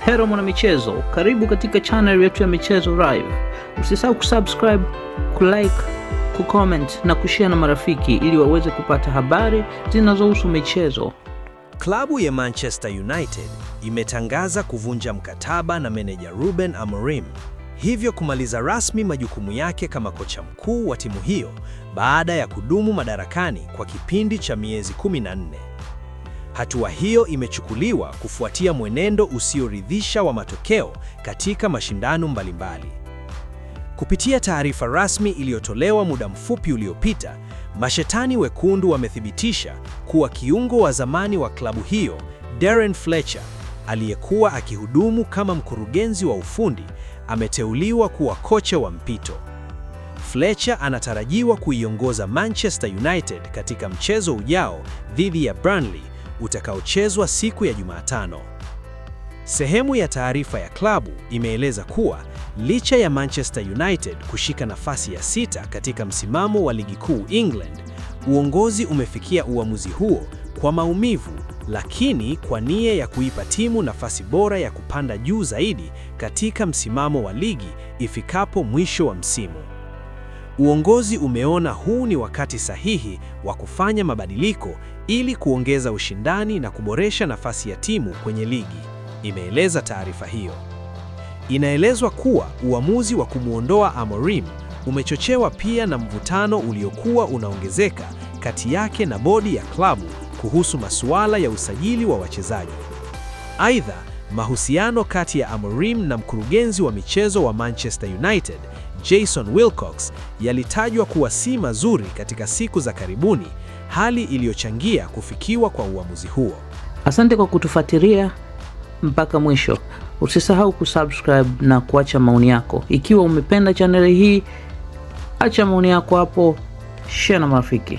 Hello mwana michezo, karibu katika channel yetu ya Michezo Live. Usisahau kusubscribe, kulike, kucomment na kushare na marafiki ili waweze kupata habari zinazohusu michezo. Klabu ya Manchester United imetangaza kuvunja mkataba na meneja Ruben Amorim, hivyo kumaliza rasmi majukumu yake kama kocha mkuu wa timu hiyo baada ya kudumu madarakani kwa kipindi cha miezi 14. Hatua hiyo imechukuliwa kufuatia mwenendo usioridhisha wa matokeo katika mashindano mbalimbali. Kupitia taarifa rasmi iliyotolewa muda mfupi uliopita, Mashetani Wekundu wamethibitisha kuwa kiungo wa zamani wa klabu hiyo, Darren Fletcher, aliyekuwa akihudumu kama mkurugenzi wa ufundi, ameteuliwa kuwa kocha wa mpito. Fletcher anatarajiwa kuiongoza Manchester United katika mchezo ujao dhidi ya Burnley utakaochezwa siku ya Jumatano. Sehemu ya taarifa ya klabu imeeleza kuwa licha ya Manchester United kushika nafasi ya 6 katika msimamo wa ligi kuu England, uongozi umefikia uamuzi huo kwa maumivu, lakini kwa nia ya kuipa timu nafasi bora ya kupanda juu zaidi katika msimamo wa ligi ifikapo mwisho wa msimu. Uongozi umeona huu ni wakati sahihi wa kufanya mabadiliko ili kuongeza ushindani na kuboresha nafasi ya timu kwenye ligi, imeeleza taarifa hiyo. Inaelezwa kuwa uamuzi wa kumuondoa Amorim umechochewa pia na mvutano uliokuwa unaongezeka kati yake na bodi ya klabu kuhusu masuala ya usajili wa wachezaji. Aidha, mahusiano kati ya Amorim na mkurugenzi wa michezo wa Manchester United, Jason Wilcox, yalitajwa kuwa si mazuri katika siku za karibuni, hali iliyochangia kufikiwa kwa uamuzi huo. Asante kwa kutufuatilia mpaka mwisho. Usisahau kusubscribe na kuacha maoni yako. Ikiwa umependa channel hii, acha maoni yako hapo, share na marafiki.